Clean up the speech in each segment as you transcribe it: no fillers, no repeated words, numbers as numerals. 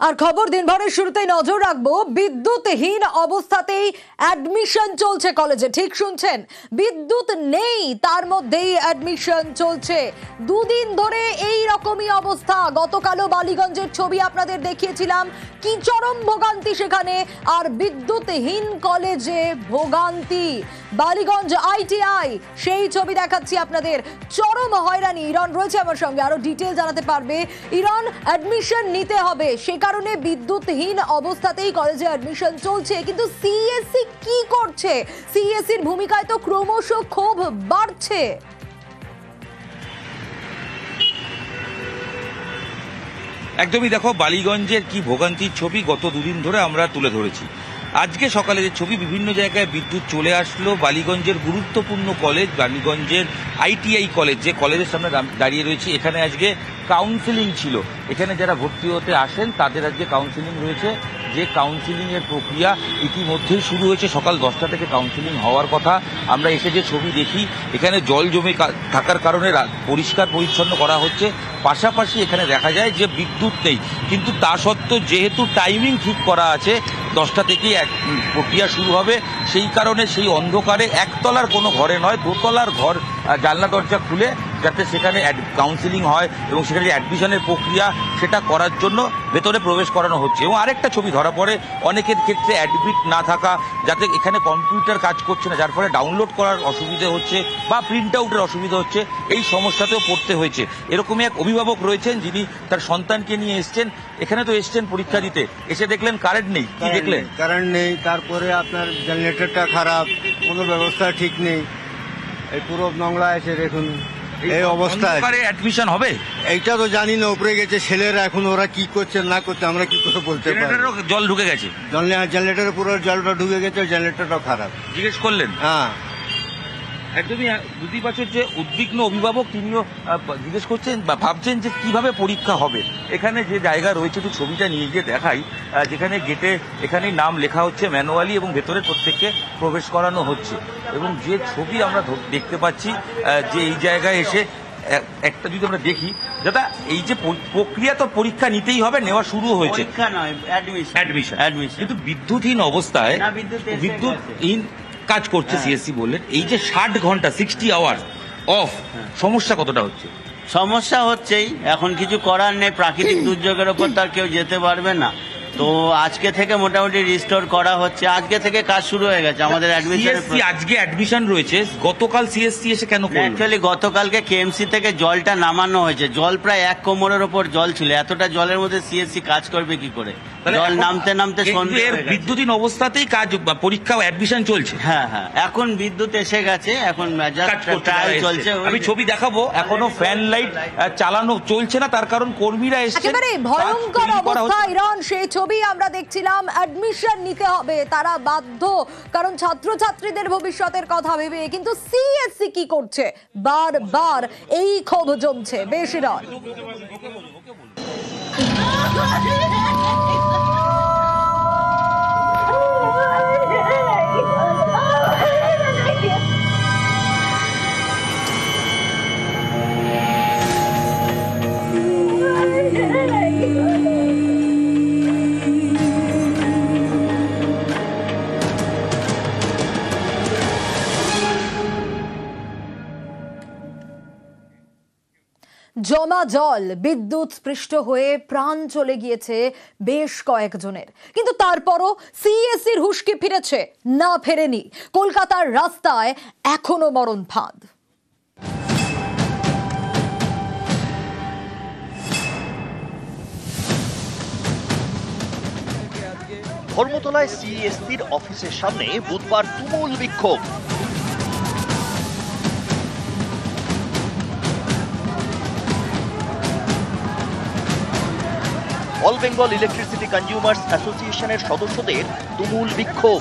আর খবর দিনভরের শুরুতেই নজর রাখবো বিদ্যুৎহীন অবস্থাতেই অ্যাডমিশন চলছে কলেজে। ঠিক শুনছেন, বিদ্যুৎ নেই তার মধ্যেই অ্যাডমিশন চলছে। দুদিন ধরে এই রকমই অবস্থা। গতকালও বালিগঞ্জের ছবি আপনাদের দেখিয়েছিলাম, কি চরম ভোগান্তি সেখানে। আর বিদ্যুৎহীন কলেজে ভোগান্তি। বালিগঞ্জ ITI সেই ছবি দেখাচ্ছি আপনাদের। চরম হয়রানি। ইরন রয়েছে আমার সঙ্গে, আরো ডিটেল জানাতে পারবে। ইরন, অ্যাডমিশন নিতে হবে, সে কারণে বিদ্যুৎহীন অবস্থাতেই কলেজে অ্যাডমিশন চলছে, কিন্তু CSE কি করছে? CSEর ভূমিকায় তো ক্রমশ ক্ষোভ বাড়ছে। একদমই দেখো, বালিগঞ্জের কি ভোগান্তির ছবি গত দুদিন ধরে আমরা তুলে ধরেছি। আজকে সকালে যে ছবি, বিভিন্ন জায়গায় বিদ্যুৎ চলে আসলো। বালিগঞ্জের গুরুত্বপূর্ণ কলেজ, বালিগঞ্জের ITI কলেজ, যে কলেজের সামনে দাঁড়িয়ে রয়েছি, এখানে আজকে কাউন্সিলিং ছিল। এখানে যারা ভর্তি হতে আসেন তাদের আজকে কাউন্সিলিং রয়েছে। যে কাউন্সিলিংয়ের প্রক্রিয়া ইতিমধ্যেই শুরু হয়েছে। সকাল 10টা থেকে কাউন্সিলিং হওয়ার কথা। আমরা এসে যে ছবি দেখি, এখানে জল জমে থাকার কারণে পরিষ্কার পরিচ্ছন্ন করা হচ্ছে। পাশাপাশি এখানে দেখা যায় যে বিদ্যুৎ নেই, কিন্তু তা সত্ত্বেও যেহেতু টাইমিং ঠিক করা আছে 10টা থেকেই প্রক্রিয়া শুরু হবে, সেই কারণে সেই অন্ধকারে একতলার কোনো ঘরে নয়, দোতলার ঘর জানলা দরজা খুলে যাতে সেখানে কাউন্সিলিং হয় এবং সেখানে যে অ্যাডমিশনের প্রক্রিয়া সেটা করার জন্য ভেতরে প্রবেশ করানো হচ্ছে। এবং আরেকটা ছবি ধরা পড়ে, অনেকের ক্ষেত্রে অ্যাডমিট না থাকা, যাতে এখানে কম্পিউটার কাজ করছে না, যার ফলে ডাউনলোড করার অসুবিধে হচ্ছে বা প্রিন্ট আউটের অসুবিধা হচ্ছে, এই সমস্যাতেও পড়তে হয়েছে। এরকমই এক অভিভাবক রয়েছেন যিনি তার সন্তানকে নিয়ে এসছেন। এখানে তো এসছেন পরীক্ষা দিতে, এসে দেখলেন কারেন্ট নেই। কি দেখলেন? কারেন্ট নেই, তারপরে আপনার জেনারেটরটা খারাপ, কোনো ব্যবস্থা ঠিক নেই। এই পুরো নোংরা এসে দেখুন এই অবস্থায় অ্যাডমিশন হবে এইটা তো জানি না। উপরে গেছে ছেলেরা, এখন ওরা কি করছে না করছে আমরা কি করে বলতে পারি। জল ঢুকে গেছে, জেনারেটরে পুরো জলটা ঢুকে গেছে, জেনারেটরটা খারাপ। জিজ্ঞেস করলেন? হ্যাঁ, একদমই বুঝতেই পারছেন যে উদ্বিগ্ন অভিভাবক, তিনিও জিজ্ঞেস করছেন বা ভাবছেন যে কিভাবে পরীক্ষা হবে। এখানে যে জায়গা রয়েছে, একটু ছবিটা নিয়ে গিয়ে দেখাই, যেখানে গেটে এখানেই নাম লেখা হচ্ছে ম্যানুয়ালি এবং ভেতরে প্রত্যেককে প্রবেশ করানো হচ্ছে। এবং যে ছবি আমরা দেখতে পাচ্ছি, যে এই জায়গায় এসে একটা যদি আমরা দেখি, দাদা এই যে প্রক্রিয়া, তো পরীক্ষা নিতেই হবে, নেওয়া শুরু হয়েছে, অ্যাডমিশন, কিন্তু বিদ্যুৎহীন অবস্থায়, বিদ্যুৎহীন কাজ করছে CSE বললেন। এই যে 60 ঘন্টা 60 আওয়ার অফ, সমস্যা কতটা হচ্ছে? সমস্যা হচ্ছেই, এখন কিছু করার নেই। প্রাকৃতিক দুর্যোগের ওপর তার কেউ যেতে পারবে না। তো আজকে থেকে মোটামুটি রিস্টোর করা হচ্ছে, আজকে থেকে কাজ শুরু হয়ে গেছে আমাদের অ্যাডমিশন। আজকে অ্যাডমিশন রয়েছে, গতকাল CSE এসে কেন? অ্যাকচুয়ালি গতকালকে KMC থেকে জলটা নামানো হয়েছে। জল প্রায় 1 কোমরের ওপর জল ছিল। এতটা জলের মধ্যে CSE কাজ করবে কি করে? জল নামতে নামতে সন্ধ্যে। বিদ্যুৎহীন অবস্থাতেই কাজ, পরীক্ষা অ্যাডমিশন চলছে। হ্যাঁ, এখন বিদ্যুৎ এসে গেছে, এখন ট্রায়াল চলছে। আমি ছবি দেখাবো, এখনো ফ্যান লাইট চালানো চলছে না, তার কারণ কর্মীরা এসে একেবারে ভয়ঙ্কর অবস্থা। ইরন, সেই ছবি আমরা দেখছিলাম। অ্যাডমিশন নিতে হবে, তারা বাধ্য, কারণ ছাত্রছাত্রীদের ভবিষ্যতের কথা ভেবে। কিন্তু CSE কি করছে? বারবার এই ক্ষোভ জমছে। বেশ ইরন। জমা জল, বিদ্যুৎ স্পৃষ্ট হয়ে প্রাণ চলে গিয়েছে বেশ কয়েকজনের। কিন্তু তারপরও CSEর হুঁশকে ফিরেছে না ফেরেনি। কলকাতার রাস্তায় এখনো মরণ ফাঁদ। ধর্মতলায় CSEর অফিসের সামনে বুধবার তুমুল বিক্ষোভ। অল বেঙ্গল ইলেকট্রিসিটি কনজিউমার্স অ্যাসোসিয়েশনের সদস্যদের তুমুল বিক্ষোভ।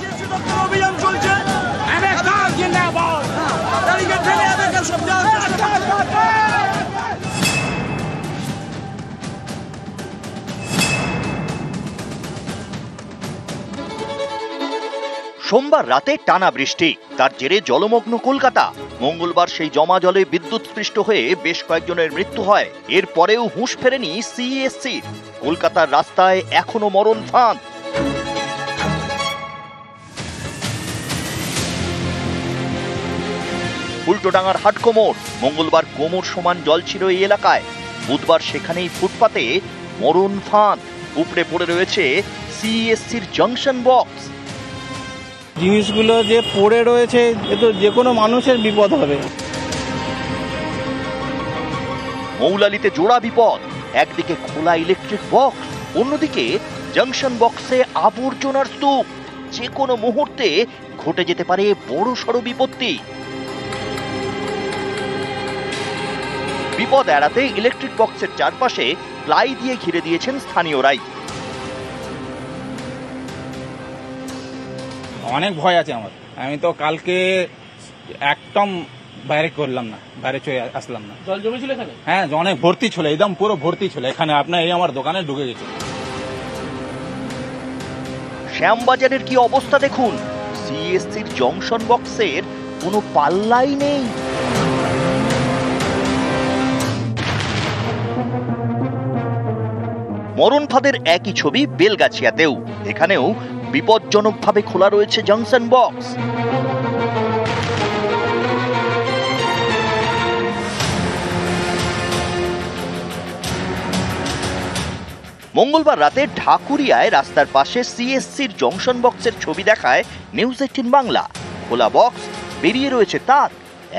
সোমবার রাতে টানা বৃষ্টি, তার জেরে জলমগ্ন কলকাতা। মঙ্গলবার সেই জমা জলে বিদ্যুৎস্পৃষ্ট হয়ে বেশ কয়েকজনের মৃত্যু হয়। এরপরেও হুঁশ ফেরেনি সিইএসসি। কলকাতার রাস্তায় এখনো মরণ ফাঁদ। উল্টোডাঙ্গার হাটকো মোড়, মঙ্গলবার কোমর সমান জল ছিল এই এলাকায়। বুধবার সেখানেই ফুটপাতে মরণ ফাঁদ। উপড়ে পড়ে রয়েছে সিইএসসির জাংশন বক্স। জিনিসগুলো যে পড়ে রয়েছে, এ তো যে কোনো মানুষের বিপদ হবে। মৌলালিতে জোড়া বিপদ, একদিকে খোলা ইলেকট্রিক বক্স, অন্যদিকে জাংশন বক্সে আবর্জনার স্তূপ। যে কোনো মুহূর্তে ঘটে যেতে পারে বড়সড় বিপত্তি। বিপদ এড়াতে ইলেকট্রিক বক্সের চারপাশে প্লাই দিয়ে ঘিরে দিয়েছেন স্থানীয়রাই। অনেক ভয় আছে আমার। আমি তো কালকে একদম বাইরে করলাম না, বাইরে চলে আসলাম না। জল জমেছিল এখানে? হ্যাঁ, অনেক ভর্তি ছিল, একদম পুরো ভর্তি ছিল এখানে। আপনার এই আমার দোকানে ঢুকে গেছে। শ্যামবাজারের কি অবস্থা দেখুন, সিইএসসির জংশন বক্সের কোনো পাল্লাই নেই। মরণ ফাঁদের একই ছবি বেলগাছিয়াতেও। এখানেও বিপজ্জনকভাবে খোলা রয়েছে জাংশন বক্স। মঙ্গলবার রাতে ঢাকুরিয়ায় রাস্তার পাশে সিএসসির জংশন বক্সের ছবি দেখায় নিউজ 18 বাংলা। খোলা বক্স, বেরিয়ে রয়েছে তার,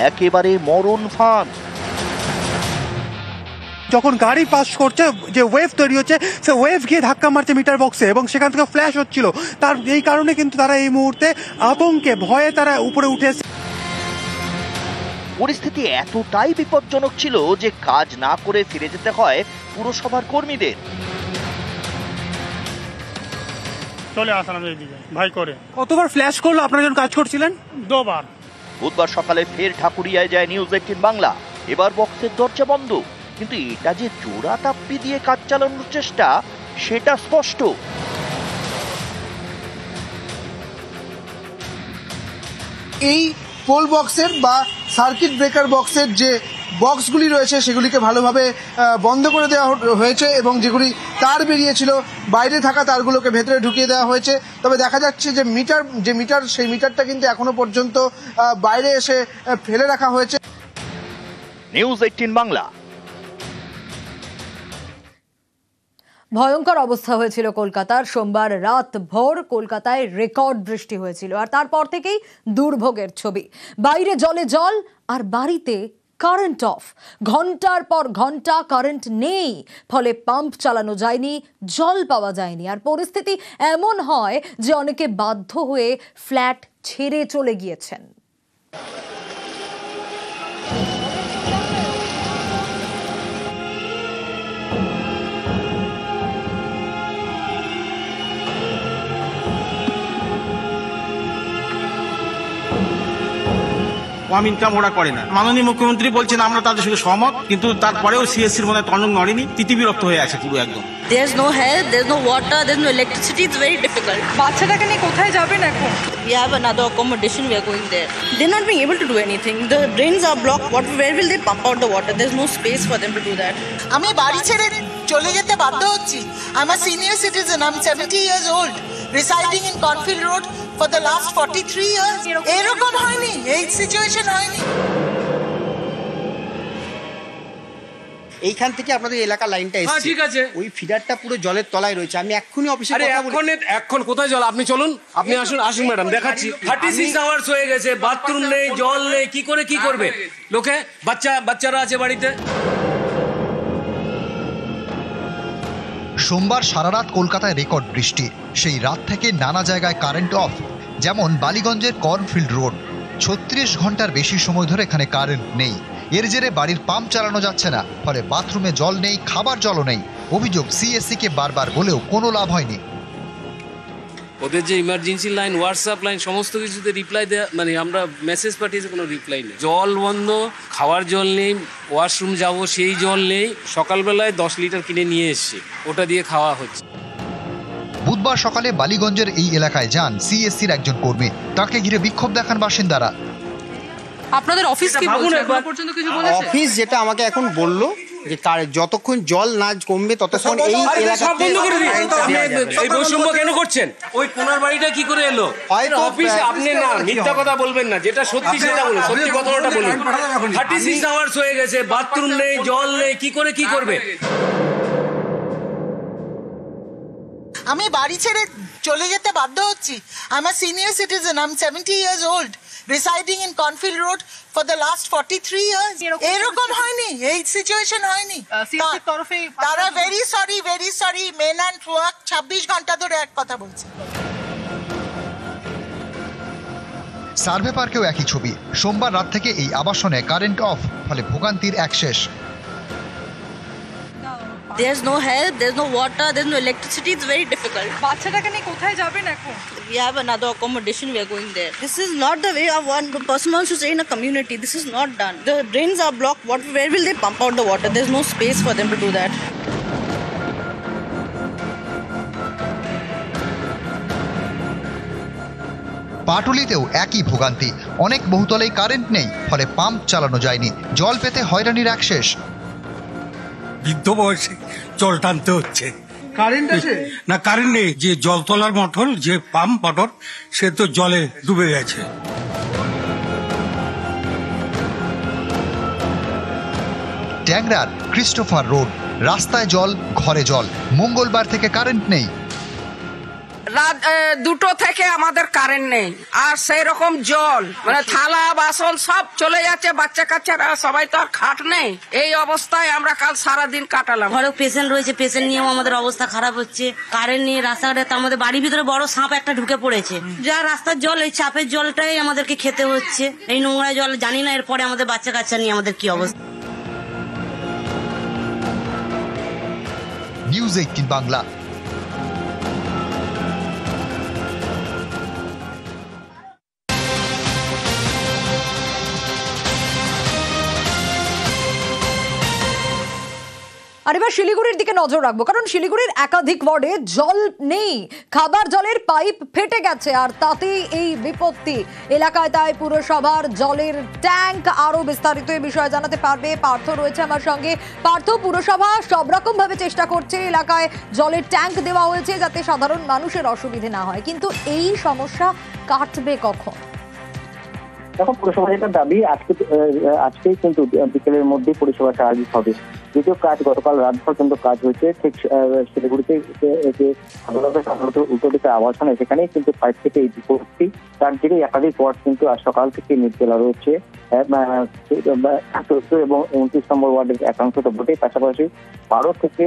একেবারে মরণ ফাঁদ। যখন গাড়ি পাস করছে, যে ওয়েভ তৈরি হচ্ছে, সে ওয়েভ গিয়ে ধাক্কা মারছে মিটার বক্সে এবং সেখান থেকে ফ্ল্যাশ হচ্ছিল। তার এই কারণে কিন্তু তারা এই মুহূর্তে আতঙ্কে ভয়ে তারা উপরে উঠে এসেছে। পরিস্থিতি এতটাই বিপজ্জনক ছিল যে কাজ না করে ফিরে যেতে হয় পুরসভার কর্মীদের। চলে আসলাম এইদিকে ভাই করে। কতবার ফ্ল্যাশ করলো আপনারা যখন কাজ করছিলেন? 2 বার। বুধবার সকালে ফের ঢাকুরিয়ায় যায় নিউজ 18 বাংলা। এবার বক্সের দরজা বন্ধ, কিন্তু এটা যে জোড়া তাপ্পি দিয়ে কাজ চালানোর চেষ্টা সেটা স্পষ্ট। এই পোল বক্সের বা সার্কিট ব্রেকার বক্সের যে বক্সগুলি রয়েছে সেগুলিকে ভালোভাবে বন্ধ করে দেওয়া হয়েছে এবং যেগুলি তার বেরিয়েছিল বাইরে থাকা তারগুলোকে ভেতরে ঢুকিয়ে দেওয়া হয়েছে। তবে দেখা যাচ্ছে যে মিটার সেই মিটারটা কিন্তু এখনো পর্যন্ত বাইরে এসে ফেলে রাখা হয়েছে। নিউজ 18 বাংলা। ভয়ঙ্কর অবস্থা হয়েছিল কলকাতার। সোমবার রাত ভোর কলকাতায় রেকর্ড বৃষ্টি হয়েছিল, আর তারপর থেকেই দুর্ভোগের ছবি। বাইরে জলে জল, আর বাড়িতে কারেন্ট অফ। ঘন্টার পর ঘন্টা কারেন্ট নেই, ফলে পাম্প চালানো যায়নি, জল পাওয়া যায়নি। আর পরিস্থিতি এমন হয় যে অনেকে বাধ্য হয়ে ফ্ল্যাট ছেড়ে চলে গিয়েছেন। কম ইনকাম ওরা করে না। মাননীয় মুখ্যমন্ত্রী বলছেন আমরা তাদের সঙ্গে সহমত, কিন্তু তারপরেও সিএসসির মনে তনক নড়েনি, তিতিবিরক্ত হয়ে আছে পুরো একদম। There's no health, there's no water, there's no electricity. It's very difficult. বাচ্চাটাকে নিয়ে কোথায় যাবেন এখন? We have another accommodation. We are going there. They're not being able to do anything. The drains are blocked. Where will they pump out the water? There's no space for them to do that. আমি বাড়ি ছেড়ে চলে যেতে বাধ্য হচ্ছি। I'm a senior citizen. I'm 70 years old, residing in Cornfield Road for the last 43 years. এরকম হয়নি, এই সিচুয়েশন হয়নি। এইখান থেকে আপনাদের এলাকা লাইনটা এসেছে, ঠিক আছে, ওই ফিডারটা পুরো জলের তলায় রয়েছে। আমি এক্ষুনি অফিসে এখন কোথায় জল? আপনি চলুন, আপনি আসুন ম্যাডাম, দেখাচ্ছি। 36 আওয়ার্স হয়ে গেছে, বাথরুম নেই, জল নেই, কি করে কি করবে লোকে? বাচ্চারা আছে বাড়িতে। সোমবার সারা রাত কলকাতায় রেকর্ড বৃষ্টি। সেই রাত থেকে নানা জায়গায় কারেন্ট অফ, যেমন বালিগঞ্জের কর্নফিল্ড রোড। 36 ঘন্টার বেশি সময় ধরে এখানে কারেন্ট নেই। এর জেরে বাড়ির পাম্প চালানো যাচ্ছে না, ফলে বাথরুমে জল নেই, খাবার জলও নেই। অভিযোগ, সিএসসিকে বারবার বলেও কোনো লাভ হয়নি। ওদের যে ইমার্জেন্সি লাইন, হোয়াটসঅ্যাপ লাইন, সমস্ত কিছুতে রিপ্লাই দেওয়া, মানে আমরা মেসেজ পাঠিয়েছি, কোনো রিপ্লাই নেই। জল বন্ধ, খাওয়ার জল নেই, ওয়াশরুম যাব সেই জল নেই। সকালবেলায় 10 লিটার কিনে নিয়ে এসছি, ওটা দিয়ে খাওয়া হচ্ছে। বুধবার সকালে বালিগঞ্জের এই এলাকায় যান সিএসসির একজন কর্মী। তাকে ঘিরে বিক্ষোভ দেখান বাসিন্দারা। আপনাদের অফিস কি বলছে? এখনো পর্যন্ত কিছু বলেছে? অফিস যেটা আমাকে এখন বললো যে যতক্ষণ জল না কমবে ততক্ষণ এই এলাকাতে এই বৈষম্য কেন করছেন? ওই কোনার বাড়িটা কি করে এলো? অফিস আপনি না মিথ্যা কথা বলবেন না, যেটা সত্যি সেটা বলুন, সত্যি কথাটা বলুন। 36 আওয়ার্স হয়ে গেছে, বাথরুম নেই, জল নেই, কি করবে? আমি বাড়ি ছেড়ে চলে যেতে বাধ্য হচ্ছি। I am a senior citizen, I am 70 years old, residing in Cornfield Road for the last 43 years. এরকম হয়নি, এই সিচুয়েশন হয়নি। তারা very sorry men and work 26 ঘন্টা ধরে এক কথা বলছে। সার্ভে পার্কেও একই ছবি। সোমবার রাত থেকে এই আবাসনে কারেন্ট অফ, ফলে ভোগান্তির এক শেষ। There's no help, there's no water, there's no electricity. It's very difficult. বাচ্চাটাকে নিয়ে কোথায় যাবেন এখন? We have another accommodation. We are going there. This is not the way of one person wants to stay in a community. This is not done. The drains are blocked. Where will they pump out the water? There's no space for them to do that. পাটুলিতেও একই ভোগান্তি। অনেক বহুতলেই current নেই, ফলে pump চালানো যায়নি। জল পেতে হয়রানির এক শেষ। বৃদ্ধ বয়সে জল টানতে হচ্ছে। কারেন্ট আছে না? কারেন্ট নেই। যে জল তোলার মোটর, যে পাম্প মোটর, সে তো জলে ডুবে গেছে। ট্যাংরার ক্রিস্টোফার রোড, রাস্তায় জল, ঘরে জল। মঙ্গলবার থেকে কারেন্ট নেই। রাত 2টো থেকে আমাদের কারেন্ট নেই, আর সেই রকম জল, মানে থালা বাসন সব চলে যাচ্ছে। বাচ্চা কাচ্চারা সবাই তো আর খাট নেই। এই অবস্থায় আমরা কাল সারাদিন কাটালাম। ঘরে পেশেন্ট রয়েছে, পেশেন্ট নিয়েও আমাদের অবস্থা খারাপ হচ্ছে। কারেন্ট নিয়ে রাস্তাঘাটে, তার মধ্যে বাড়ির ভিতরে বড় সাপ একটা ঢুকে পড়েছে। যা রাস্তার জল, এই চাপের জলটাই আমাদেরকে খেতে হচ্ছে। এই নোংরা জল, জানি না এরপরে আমাদের বাচ্চা কাচ্চা নিয়ে আমাদের কি অবস্থা। নিউজ 18 বাংলা। আর এবার শিলিগুড়ির দিকে নজর রাখবো, কারণ শিলিগুড়ির একাধিক ওয়ার্ডে জল নেই। খাবার জলের পাইপ ফেটে গেছে, আর তাতেই এই বিপত্তি এলাকায়। তাই পুরসভার জলের ট্যাঙ্ক আরো বিস্তারিত এই বিষয়ে জানাতে পারবে পার্থ রয়েছে আমার সঙ্গে। পার্থ, পুরসভা সব রকম ভাবে চেষ্টা করছে, এলাকায় জলের ট্যাঙ্ক দেওয়া হয়েছে যাতে সাধারণ মানুষের অসুবিধে না হয়, কিন্তু এই সমস্যা কাটবে কখন? দেখো, পুরসভা যেটা দাবি, আজকেই কিন্তু বিকেলের মধ্যেই পরিষেবা স্বাভাবিক হবে। যদিও কাজ গতকাল রাত পর্যন্ত কাজ হয়েছে, ঠিক শিলিগুড়িতে যে সাধারণত উল্টো দিকে আবাসনে, সেখানেই কিন্তু পাইপ থেকে এই বিপত্তি। তার দিকে একাধিক ওয়ার্ড কিন্তু আজ সকাল থেকে নির্জলা রয়েছে, এবং 29 নম্বর ওয়ার্ডের একাংশ তো বটেই, পাশাপাশি 12 থেকে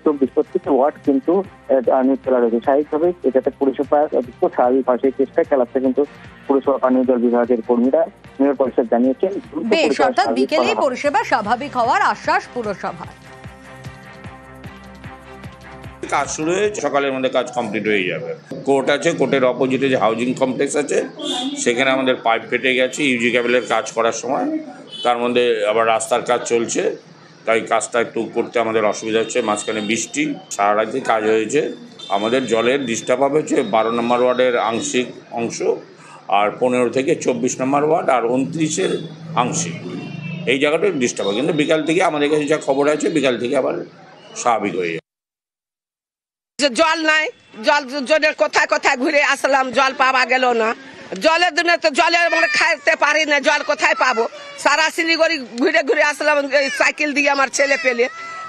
24 প্রত্যেকটি ওয়ার্ড কিন্তু নির্জলা রয়েছে। স্বাভাবিকভাবে যাতে পরিষেবা স্বাভাবিক হয় সেই চেষ্টা চালাচ্ছে কিন্তু পুরসভা পানীয় জল বিভাগের কর্মীরা। মেয়র পরিষদ জানিয়েছেন বেশ, অর্থাৎ বিকেলে পরিষেবা স্বাভাবিক হওয়ার আশ্বাস পুরসভা। কাজ শুরু হয়ে সকালের মধ্যে কাজ কমপ্লিট হয়ে যাবে। কোর্ট আছে, কোর্টের অপোজিটে যে হাউজিং কমপ্লেক্স আছে, সেখানে আমাদের পাইপ ফেটে গেছে ইউজি কেবলের কাজ করার সময়। তার মধ্যে আবার রাস্তার কাজ চলছে, তাই কাজটা একটু করতে আমাদের অসুবিধা হচ্ছে। মাঝখানে বৃষ্টি, সারা রাতে কাজ হয়েছে। আমাদের জলের ডিস্টার্ব হয়েছে 12 নম্বর ওয়ার্ডের আংশিক অংশ, আর 15 থেকে 24 নম্বর ওয়ার্ড, আর 29-এর আংশিক। এই জায়গাটা ডিস্টার্ব হয়, কিন্তু বিকাল থেকে আমাদের কাছে যা খবর আছে, বিকাল থেকে আবার স্বাভাবিক হয়ে যায়। জল নাই, জলের কোথায় কোথায় ঘুরে আসলাম, জল পাওয়া গেল না। জলের দিনে তো জলের আমরা খাইতে পারি না, জল কোথায় পাবো? সারা শিলিগুড়ি ঘুরে ঘুরে আসলাম সাইকেল দিয়ে আমার ছেলে পেলে,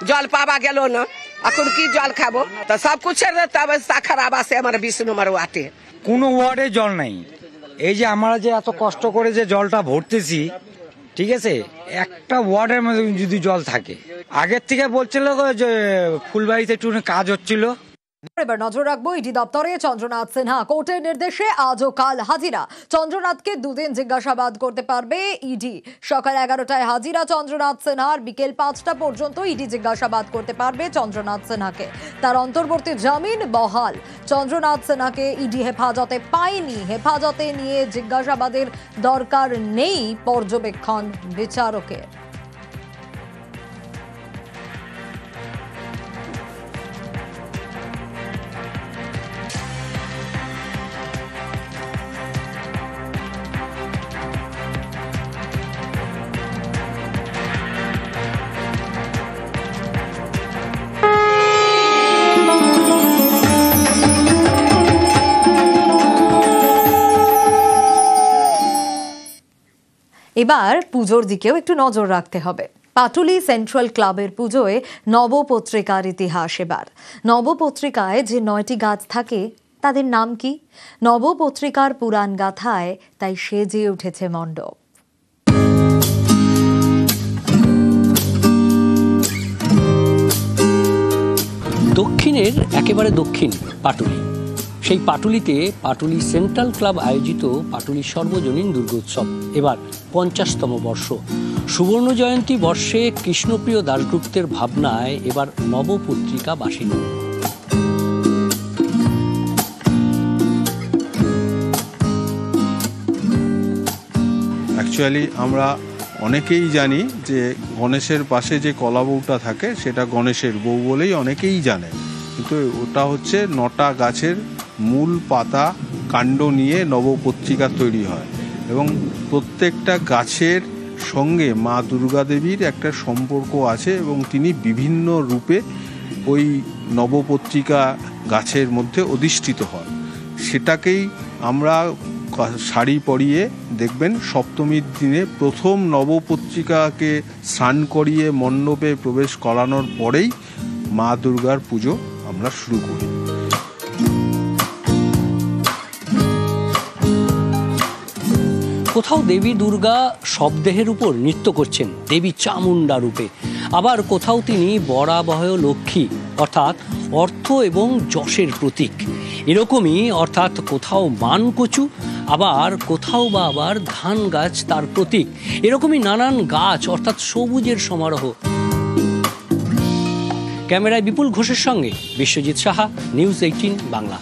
জল পাওয়া গেল না। এখন কি জল খাবো? তো সব কিছুর অবস্থা খারাপ আছে আমার 20 নম্বর ওয়ার্ডে। কোনো ওয়ার্ডে জল নাই। এই যে আমরা যে এত কষ্ট করে যে জলটা ভরতেছি, ঠিক আছে, একটা ওয়ার্ডের মধ্যে যদি জল থাকে। আগের থেকে বলছিল যে ফুলবাড়িতে একটু কাজ হচ্ছিল। এবার নজর রাখবো ইডি দপ্তরে চন্দ্রনাথ সিনহা। কোর্টের নির্দেশে আজ ও কাল হাজিরা। চন্দ্রনাথকে 2 দিন জিজ্ঞাসাবাদ করতে পারবে ইডি। সকাল 11টায় হাজিরা চন্দ্রনাথ সিনহার, বিকেল 5টা পর্যন্ত ইডি জিজ্ঞাসাবাদ করতে পারবে চন্দ্রনাথ সিনহাকে। তার অন্তর্বর্তী জামিন বহাল। চন্দ্রনাথ সিনহাকে ইডি হেফাজতে পায়নি, হেফাজতে নিয়ে জিজ্ঞাসাবাদের দরকার নেই পর্যবেক্ষণ বিচারকের। এবার পুজোর দিকেও একটু নজর রাখতে হবে। পাটুলি সেন্ট্রাল ক্লাবের পুজোয় নবপত্রিকার ইতিহাস। এবার নবপত্রিকায় যে 9টি গাছ থাকে তাদের নাম কি? নবপত্রিকার পুরাণ গাথায় তাই সেজে উঠেছে মণ্ডপ। দক্ষিণের একেবারে দক্ষিণ পাটুলি। সেই পাটুলিতে পাটুলি সেন্ট্রাল ক্লাব আয়োজিত পাটুলি সর্বজনীন দুর্গোৎসব এবার 50তম বর্ষ। সুবর্ণ জয়ন্তী বর্ষে কৃষ্ণপ্রিয় দাশগুপ্তের ভাবনায় এবার নবপত্রিকা বাসিনী। অ্যাকচুয়ালি আমরা অনেকেই জানি যে গণেশের পাশে যে কলা বউটা থাকে সেটা গণেশের বউ বলেই অনেকেই জানে, কিন্তু ওটা হচ্ছে 9টা গাছের মূল পাতা কাণ্ড নিয়ে নবপত্রিকা তৈরি হয় এবং প্রত্যেকটা গাছের সঙ্গে মা দুর্গা দেবীর একটা সম্পর্ক আছে এবং তিনি বিভিন্ন রূপে ওই নবপত্রিকা গাছের মধ্যে অধিষ্ঠিত হন। সেটাকেই আমরা শাড়ি পরিয়ে দেখবেন সপ্তমীর দিনে প্রথম নবপত্রিকাকে স্নান করিয়ে মণ্ডপে প্রবেশ করানোর পরেই মা দুর্গার পুজো আমরা শুরু করি। কোথাও দেবী দুর্গা শবদেহের উপর নৃত্য করছেন দেবী চামুণ্ডা রূপে, আবার কোথাও তিনি বরাবহ লক্ষ্মী অর্থাৎ অর্থ এবং যশের প্রতীক। এরকমই অর্থাৎ কোথাও মানকচু, আবার কোথাও বা আবার ধান গাছ তার প্রতীক। এরকমই নানান গাছ অর্থাৎ সবুজের সমারোহ। ক্যামেরায় বিপুল ঘোষের সঙ্গে বিশ্বজিৎ সাহা, নিউজ 18 বাংলা।